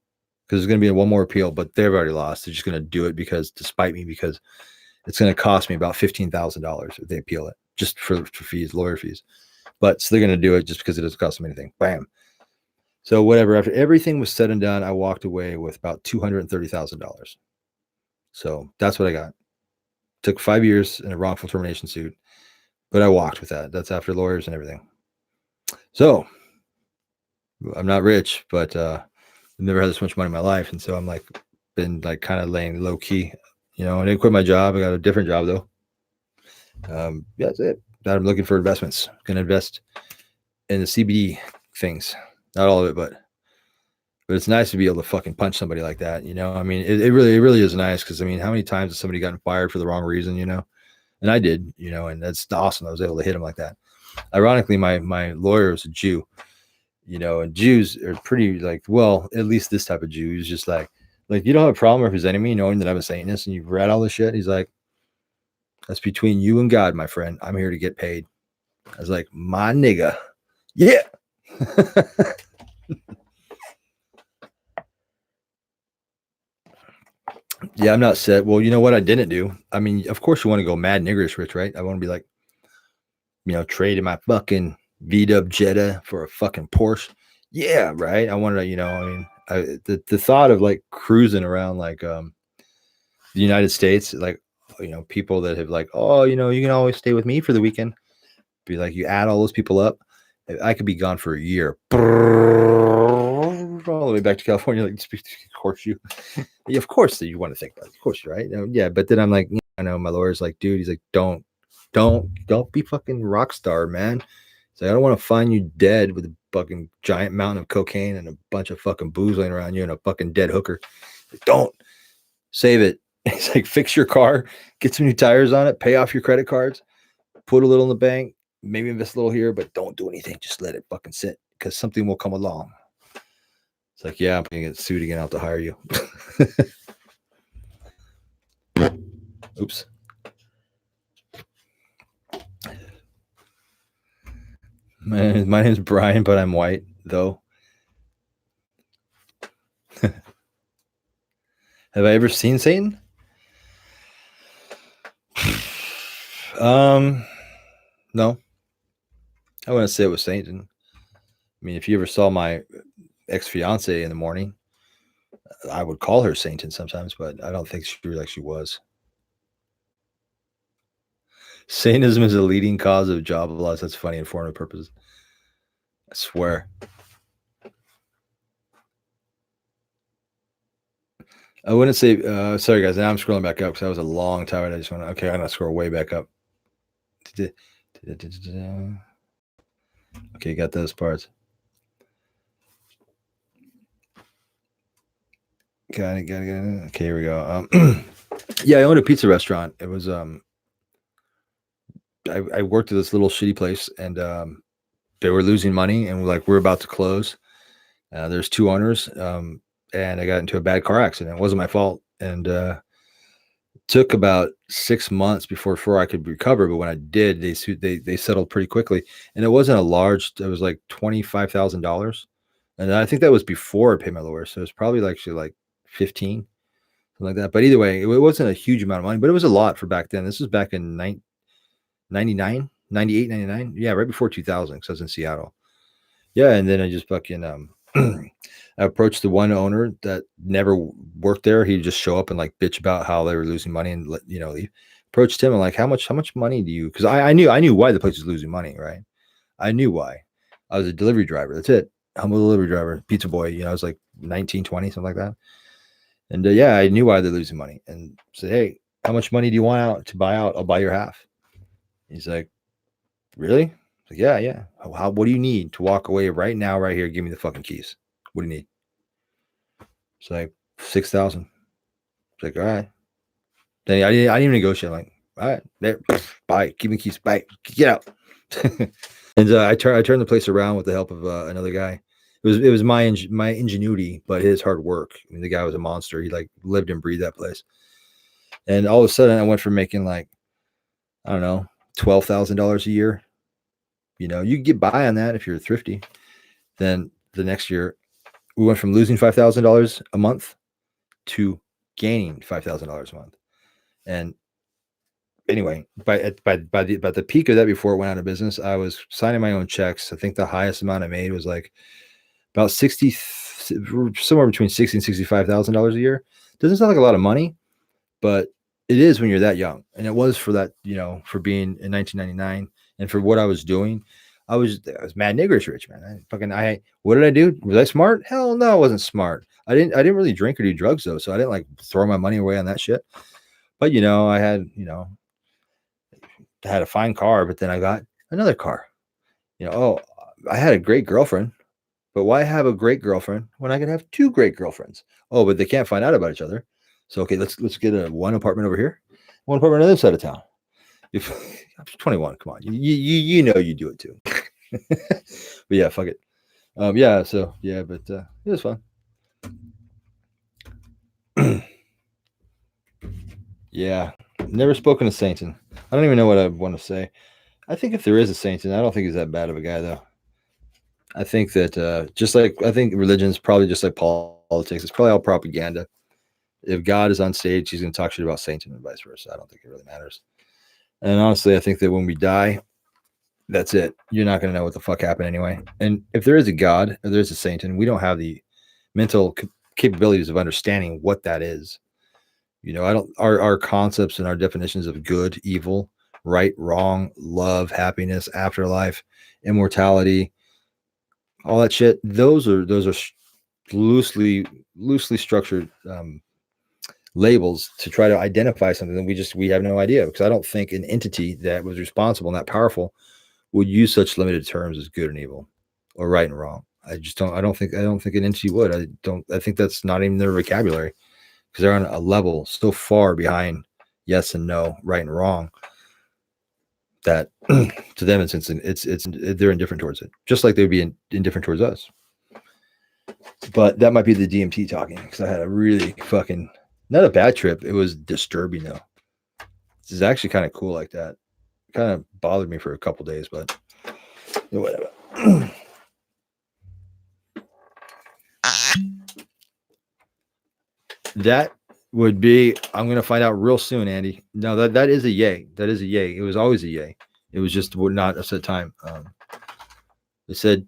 because there's going to be one more appeal, but they've already lost. They're just going to do it because it's going to cost me about $15,000 if they appeal it, just for fees, lawyer fees. But so they're going to do it just because it doesn't cost them anything. Bam. So whatever. After everything was said and done, I walked away with about $230,000. So that's what I got. Took 5 years in a wrongful termination suit, but I walked with that. That's after lawyers and everything. So I'm not rich, but I've never had this much money in my life, and so I'm like been like kind of laying low key. I didn't quit my job. I got a different job though. Yeah, that's it. Now I'm looking for investments. Going to invest in the CBD things. Not all of it, but it's nice to be able to fucking punch somebody like that. I mean, it really is nice because I mean, how many times has somebody gotten fired for the wrong reason? And I did. And that's awesome. I was able to hit him like that. Ironically, my lawyer is a Jew. And Jews are pretty like, well, at least this type of Jew is just like you don't have a problem with his enemy knowing that I'm a Satanist and you've read all this shit. He's like, that's between you and God, my friend. I'm here to get paid. I was like, my nigga. Yeah. Yeah, I'm not set. Well, you know what I didn't do? I mean, of course you want to go mad niggerish rich, right? I want to be like, trading my fucking V-dub Jetta for a fucking Porsche. Yeah, right. I wanted to, I mean, the thought of like cruising around like the United States, like, people that have like, oh, you can always stay with me for the weekend. Be like, you add all those people up, I could be gone for a year. All the way back to California, like, of course you, yeah, of course that you want to think about it. Of course you're right. Yeah, but then I'm like, I know my lawyer's like, dude, he's like, don't be fucking rock star, man. So I don't want to find you dead with a fucking giant mountain of cocaine and a bunch of fucking booze laying around you and a fucking dead hooker. Like, don't save it. It's like, fix your car, get some new tires on it, pay off your credit cards, put a little in the bank, maybe invest a little here, but don't do anything. Just let it fucking sit because something will come along. It's like, yeah, I'm going to get sued again. I'll have to hire you. Oops. My name's Brian, but I'm white, though. Have I ever seen Satan? No, I wouldn't say it was Satan. I mean, if you ever saw my ex-fiance in the morning, I would call her Satan sometimes, but I don't think she was. Satanism is a leading cause of job loss. That's funny, informative purposes. I swear. I wouldn't say. Sorry, guys. Now I'm scrolling back up because that was a long time. I just want to. Okay, I'm gonna scroll way back up. Okay, got those parts. Got it. Okay, here we go. Yeah, I owned a pizza restaurant. It was I worked at this little shitty place, and they were losing money, and we're about to close. There's two owners, and I got into a bad car accident. It wasn't my fault, and took about 6 months before I could recover. But when I did, they settled pretty quickly, and it wasn't a large. It was like $25,000, and I think that was before I paid my lawyer, so it was probably actually like 15, something like that. But either way, it wasn't a huge amount of money, but it was a lot for back then. This was back in 99, 98, 99. Yeah, right before 2000, because I was in Seattle. Yeah, and then I just fucking I approached the one owner that never worked there. He'd just show up and like bitch about how they were losing money and leave. Approached him and like, how much money do you? Because I knew why the place was losing money, right? I knew why. I was a delivery driver. That's it. Humble delivery driver, pizza boy. I was like 19, 20, something like that. And yeah, I knew why they're losing money. And said, hey, how much money do you want out to buy out? I'll buy your half. He's like, really? Like, yeah. What do you need to walk away right now, right here? Give me the fucking keys. What do you need? It's like 6,000. It's like, all right. Then I didn't even negotiate. I'm like, all right, there, bye. Give me keys. Bye. Get out. And I turned the place around with the help of another guy. It was my ingenuity, but his hard work. I mean, the guy was a monster. He like lived and breathed that place. And all of a sudden, I went from making like, I don't know, $12,000 a year. You get by on that if you're thrifty. Then the next year, we went from losing $5,000 a month to gaining $5,000 a month. And anyway, by the peak of that, before it went out of business, I was signing my own checks. I think the highest amount I made was like about somewhere between $60,000 and $65,000 a year. Doesn't sound like a lot of money, but it is when you're that young. And it was for that, for being in 1999 and for what I was doing. I was mad niggerish rich, man. What did I do? Was I smart? Hell no, I wasn't smart. I didn't really drink or do drugs though. So I didn't like throw my money away on that shit. But I had a fine car, but then I got another car. I had a great girlfriend, but why have a great girlfriend when I can have two great girlfriends? Oh, but they can't find out about each other. So okay, let's get one apartment over here, one apartment on the other side of town. If I'm 21, come on, you do it too. But yeah, fuck it. But it was fun. Yeah, never spoken to Satan. I don't even know what I want to say. I think if there is a Satan, I don't think he's that bad of a guy though. I think that I think religion is probably just like politics. It's probably all propaganda. If God is on stage, he's going to talk shit about Satan and vice versa. I don't think it really matters. And honestly, I think that when we die, that's it. You're not going to know what the fuck happened anyway. And if there is a God or there's a Satan, we don't have the mental capabilities of understanding what that is. Our concepts and our definitions of good, evil, right, wrong, love, happiness, afterlife, immortality, all that shit. Those are loosely structured labels to try to identify something that we have no idea, because I don't think an entity that was responsible and that powerful would use such limited terms as good and evil or right and wrong. I don't think an entity would. I think that's not even their vocabulary, because they're on a level so far behind yes and no, right and wrong, that to them it's they're indifferent towards it, just like they'd be indifferent towards us. But that might be the DMT talking, because I had a really fucking, not a bad trip. It was disturbing though. This is actually kind of cool like that. Kind of bothered me for a couple days, but whatever. That would be, I'm going to find out real soon, Andy. No, that is a yay. That is a yay. It was always a yay. It was just not a set time. They said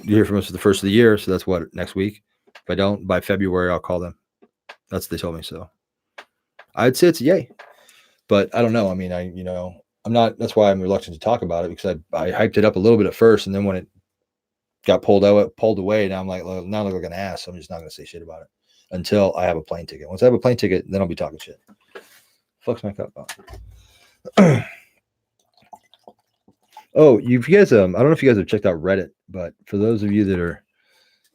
you hear from us for the first of the year, so that's what, next week. If I don't, by February, I'll call them. That's what they told me. So I'd say it's a yay, but I don't know. I mean, I'm not. That's why I'm reluctant to talk about it, because I hyped it up a little bit at first, and then when it got pulled away, now I'm like, well, now I look like an ass. So I'm just not going to say shit about it until I have a plane ticket. Once I have a plane ticket, then I'll be talking shit. Fuck's my cup. Oh, you guys, I don't know if you guys have checked out Reddit, but for those of you that are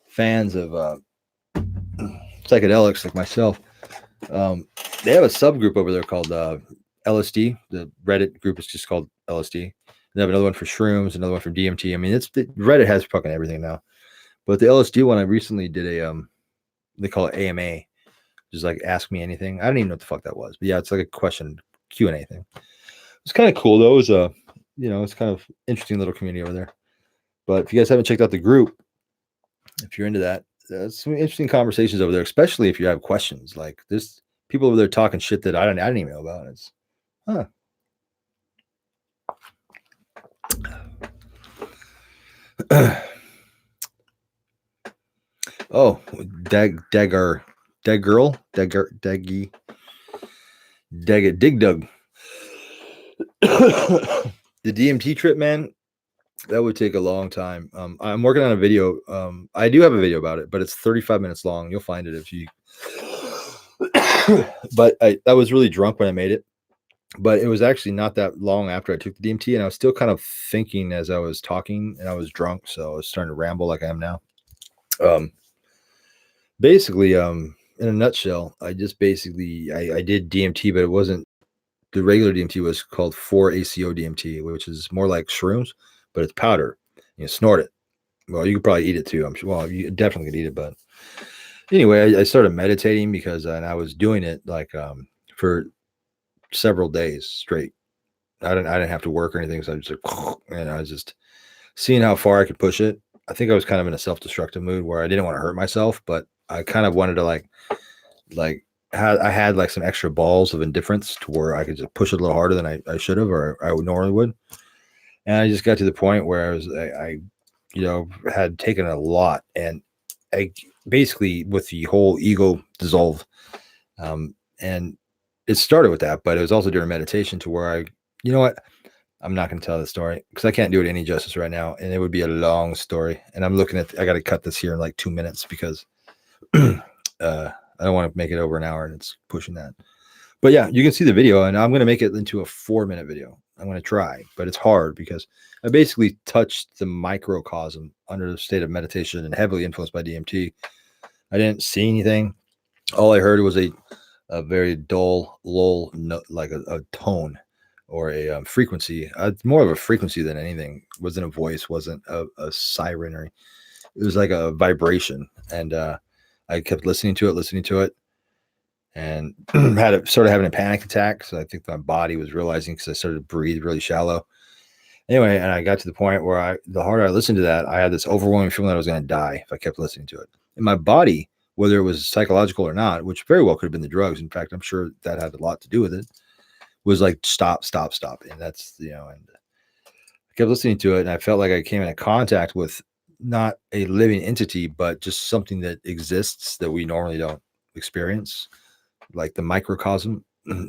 fans of psychedelics like myself, they have a subgroup over there called LSD. The Reddit group is just called LSD. They have another one for shrooms, another one for DMT. I mean, Reddit has fucking everything now. But the LSD one, I recently did they call it AMA, just like ask me anything. I don't even know what the fuck that was, but yeah, it's like a question Q&A thing. It's kind of cool though. It was it's kind of interesting little community over there. But if you guys haven't checked out the group, if you're into that, there's some interesting conversations over there, especially if you have questions. Like there's people over there talking shit that I didn't even know about. It's oh, Dig Dug, the DMT trip, man. That would take a long time. I'm working on a video. I do have a video about it, but it's 35 minutes long. You'll find it if you. But I was really drunk when I made it. But it was actually not that long after I took the DMT, and I was still kind of thinking as I was talking, and I was drunk, so I was starting to ramble like I am now. Basically, in a nutshell, I did DMT, but it wasn't the regular DMT. Was called 4-ACO DMT, which is more like shrooms, but it's powder. You snort it. Well, you could probably eat it too. I'm sure. Well, you definitely could eat it, but anyway, I started meditating because, and I was doing it like for several days straight. I didn't have to work or anything, so I was like, and I was just seeing how far I could push it. I think I was kind of in a self-destructive mood where I didn't want to hurt myself, but I kind of wanted to I had like some extra balls of indifference to where I could just push it a little harder than I should have, or I normally would. And I just got to the point where I had taken a lot, and I basically with the whole ego dissolve, and it started with that, but it was also during meditation to where you know what, I'm not going to tell the story because I can't do it any justice right now, and it would be a long story. And I'm looking at, I got to cut this here in like 2 minutes because I don't want to make it over an hour, and it's pushing that. But yeah, you can see the video, and I'm going to make it into a 4-minute video. I'm going to try, but it's hard because I basically touched the microcosm under the state of meditation and heavily influenced by DMT. I didn't see anything. All I heard was a very dull lull, like a tone or a frequency. More of a frequency than anything. It wasn't a voice, wasn't a siren, or it was like a vibration. And I kept listening to it, and started having a panic attack. So I think my body was realizing, because I started to breathe really shallow. Anyway, and I got to the point where the harder I listened to that, I had this overwhelming feeling that I was going to die if I kept listening to it. And my body, whether it was psychological or not, which very well could have been the drugs. In fact, I'm sure that had a lot to do with it, was like, stop. And that's, and I kept listening to it, and I felt like I came into contact with not a living entity, but just something that exists that we normally don't experience, like the microcosm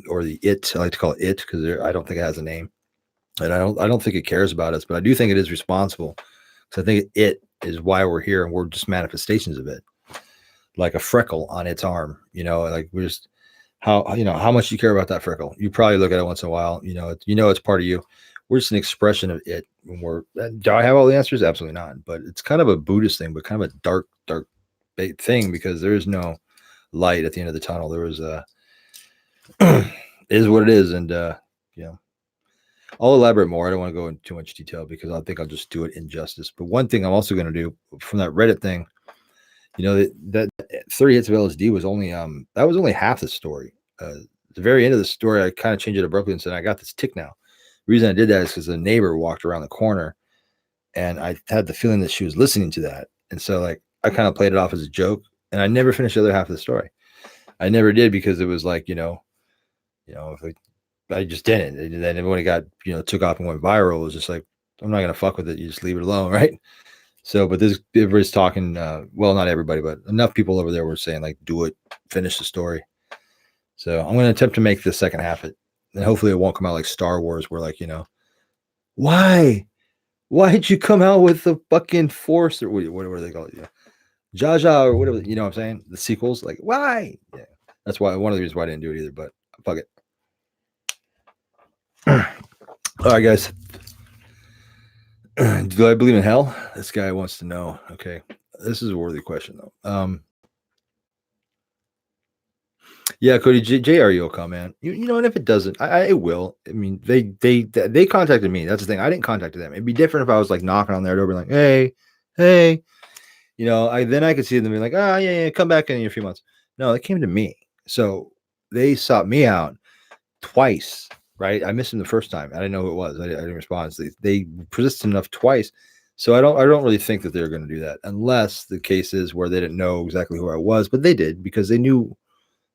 or the it. I like to call it it because I don't think it has a name, and I don't think it cares about us, but I do think it is responsible. So I think it is why we're here, and we're just manifestations of it, like a freckle on its arm. Like we're just how much you care about that freckle. You probably look at it once in a while. It's part of you. We're just an expression of it. Do I have all the answers? Absolutely not. But it's kind of a Buddhist thing, but kind of a dark thing, because there is no light at the end of the tunnel. There was it is what it is. And I'll elaborate more. I don't want to go into too much detail because I think I'll just do it injustice. But one thing I'm also going to do from that Reddit thing, that 30 hits of LSD was only that was only half the story. The very end of the story, I kind of changed it abruptly and said, I got this tick now. The reason I did that is because the neighbor walked around the corner, and I had the feeling that she was listening to that. And so I kind of played it off as a joke, and I never finished the other half of the story. I never did because it was like, if I just didn't. And then when it got, took off and went viral, it was just like, I'm not going to fuck with it. You just leave it alone. Right. So, but this, everybody's talking, well, not everybody, but enough people over there were saying like, do it, finish the story. So I'm going to attempt to make the second half it. And hopefully it won't come out like Star Wars where like, why? Why did you come out with the fucking Force or whatever they call it? Yeah. Jaja or whatever, you know what I'm saying? The sequels, like, why? Yeah. That's why one of the reasons why I didn't do it either, but fuck it. All right, guys. Do I believe in hell? This guy wants to know. Okay. This is a worthy question though. Yeah, Cody, JRE will come, man. And if it doesn't, it will. I mean, they contacted me. That's the thing. I didn't contact them. It'd be different if I was like knocking on their door, being like, hey, I could see them being like, yeah, come back in a few months. No, they came to me. So they sought me out twice, right? I missed them the first time. I didn't know who it was. I didn't respond. So they persisted enough twice. So I don't really think that they're going to do that unless the case is where they didn't know exactly who I was, but they did because they knew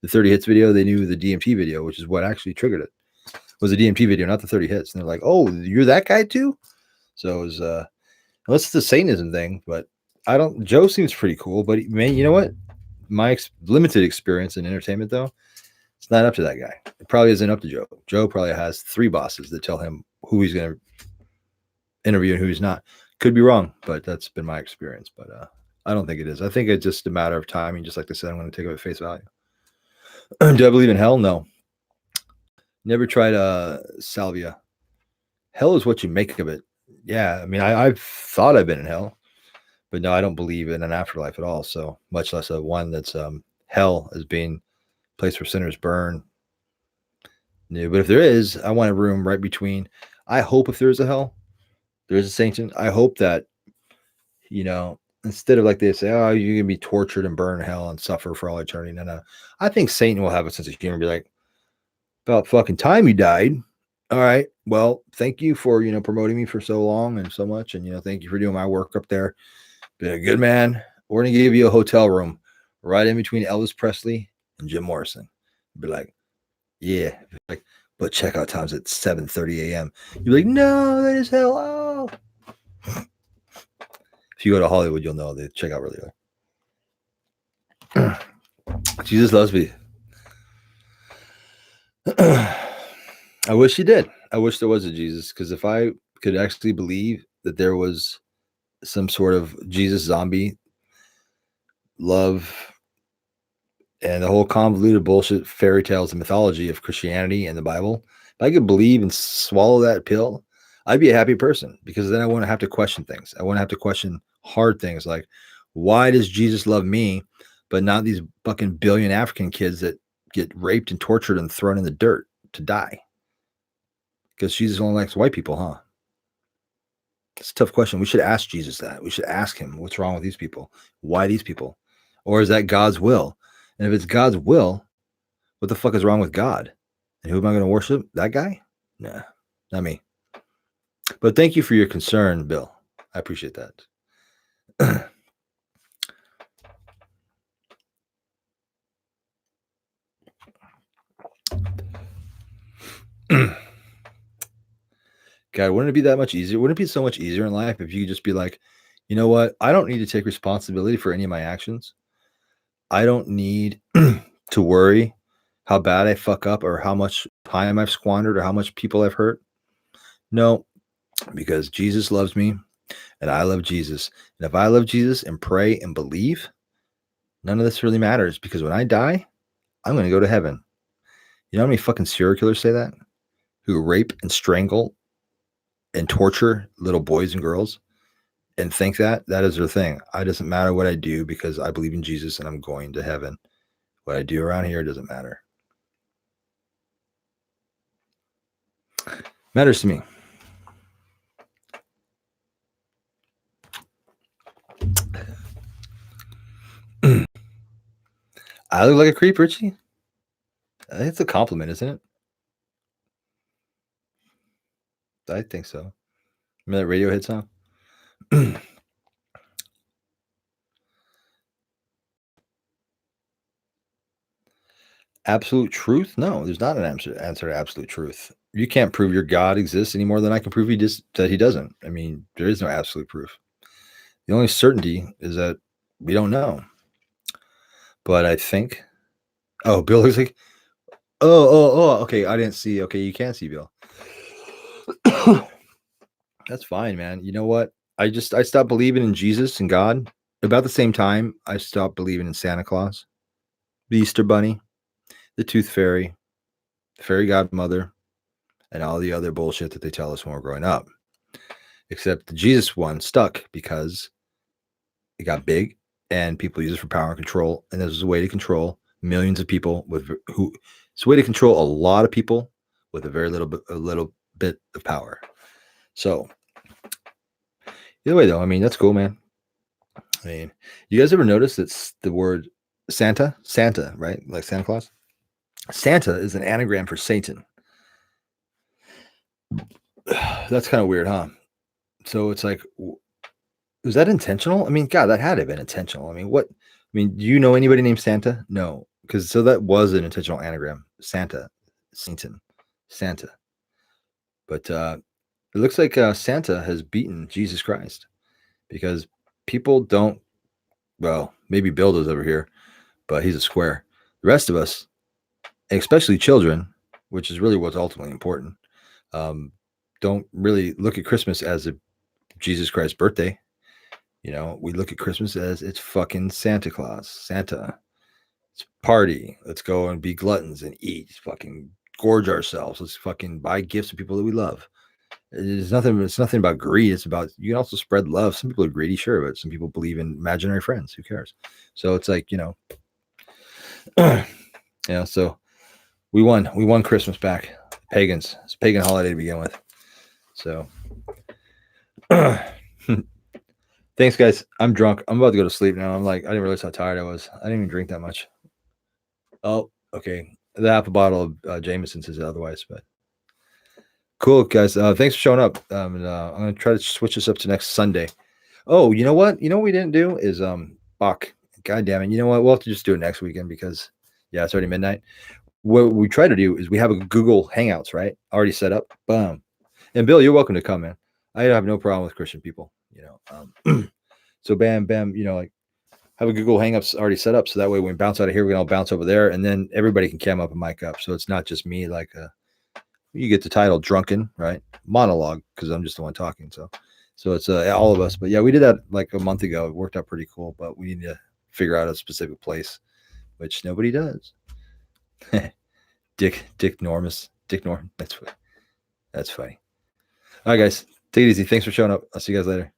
the 30 hits video. They knew the DMT video, which is what actually triggered it. Was the DMT video, not the 30 hits. And they're like, oh, you're that guy too? So it was, unless it's the Satanism thing, but Joe seems pretty cool, but man, you know what? My limited experience in entertainment though, it's not up to that guy. It probably isn't up to Joe. Joe probably has 3 bosses that tell him who he's going to interview and who he's not. Could be wrong, but that's been my experience. But I don't think it is. I think it's just a matter of timing. Just like I said, I'm going to take it at face value. Do I believe in hell? No. Never tried salvia. Hell is what you make of it. Yeah, I mean, I've thought I've been in hell, but no, I don't believe in an afterlife at all. So much less a one that's hell as being a place where sinners burn. Yeah, but if there is, I want a room right between. I hope if there is a hell, there is a Satan. I hope that, instead of like they say, oh, you're going to be tortured and burn in hell and suffer for all eternity. No. I think Satan will have a sense of humor and be like, about fucking time you died. All right. Well, thank you for, promoting me for so long and so much. And, thank you for doing my work up there. Been a good man. We're going to give you a hotel room right in between Elvis Presley and Jim Morrison. Be like, yeah. Like, but checkout time's at 7:30 a.m. You're like, no, that is hell. Oh. If you go to Hollywood, you'll know they check out really early. Jesus loves me. I wish he did. I wish there was a Jesus, because if I could actually believe that there was some sort of Jesus zombie love and the whole convoluted bullshit fairy tales and mythology of Christianity and the Bible, if I could believe and swallow that pill, I'd be a happy person, because then I wouldn't have to question things. I wouldn't have to question hard things like, why does Jesus love me, but not these fucking billion African kids that get raped and tortured and thrown in the dirt to die? Because Jesus only likes white people, huh? It's a tough question. We should ask Jesus that. We should ask him, what's wrong with these people? Why these people? Or is that God's will? And if it's God's will, what the fuck is wrong with God? And who am I going to worship? That guy? Nah, not me. But thank you for your concern, Bill. I appreciate that. God, wouldn't it be that much easier? Wouldn't it be so much easier in life if you could just be like, you know what? I don't need to take responsibility for any of my actions. I don't need to worry how bad I fuck up or how much time I've squandered or how much people I've hurt. No, because Jesus loves me and I love Jesus. And if I love Jesus and pray and believe, none of this really matters, because when I die, I'm going to go to heaven. You know how many fucking serial killers say that? Who rape and strangle and torture little boys and girls and think that is their thing. It doesn't matter what I do because I believe in Jesus and I'm going to heaven. What I do around here doesn't matter. Matters to me. I look like a creep, Richie. I think it's a compliment, isn't it? I think so. Remember that Radiohead song? Absolute truth? No, there's not an answer to absolute truth. You can't prove your God exists any more than I can prove that he doesn't. I mean, there is no absolute proof. The only certainty is that we don't know. But I think, oh, Bill looks like, okay. I didn't see. Okay, you can see Bill. That's fine, man. You know what? I stopped believing in Jesus and God about the same time I stopped believing in Santa Claus, the Easter Bunny, the Tooth Fairy, the Fairy Godmother, and all the other bullshit that they tell us when we're growing up. Except the Jesus one stuck because it got big and people use it for power and control. And there's a way to control millions of people it's a way to control a lot of people with a little bit of power. So either way, though, I mean, that's cool, man. I mean, you guys ever notice that the word Santa, right? Like Santa Claus? Santa is an anagram for Satan. That's kind of weird, huh? So it's like, was that intentional? I mean, God, that had to have been intentional. I mean, what? I mean, do you know anybody named Santa? No, because so that was an intentional anagram. Santa, Satan, Santa. But it looks like Santa has beaten Jesus Christ because people don't. Well, maybe Bill does over here, but he's a square. The rest of us, especially children, which is really what's ultimately important, don't really look at Christmas as a Jesus Christ birthday. You know, we look at Christmas as it's fucking Santa Claus, Santa. It's party. Let's go and be gluttons and eat. Fucking gorge ourselves. Let's fucking buy gifts to people that we love. It's nothing about greed. It's about, you can also spread love. Some people are greedy, sure, but some people believe in imaginary friends. Who cares? So it's like, yeah. So we won Christmas back. Pagans. It's a pagan holiday to begin with. So thanks, guys. I'm drunk. I'm about to go to sleep now. I didn't realize how tired I was. I didn't even drink that much. Oh, okay. The half a bottle of Jameson says otherwise, but cool, guys. Thanks for showing up. I'm gonna try to switch this up to next Sunday. Oh, you know what? You know what we didn't do is Bach. God damn it. You know what? We'll have to just do it next weekend because it's already midnight. What we try to do is we have a Google Hangouts, right? Already set up. Boom. And Bill, you're welcome to come, man. I have no problem with Christian people, so bam, like have a Google Hangouts already set up. So that way when we bounce out of here, we can all bounce over there and then everybody can cam up and mic up. So it's not just me, you get the title Drunken, right? Monologue, because I'm just the one talking. So it's all of us. But yeah, we did that like a month ago. It worked out pretty cool, but we need to figure out a specific place, which nobody does. Dick Norm. That's funny. All right, guys, take it easy. Thanks for showing up. I'll see you guys later.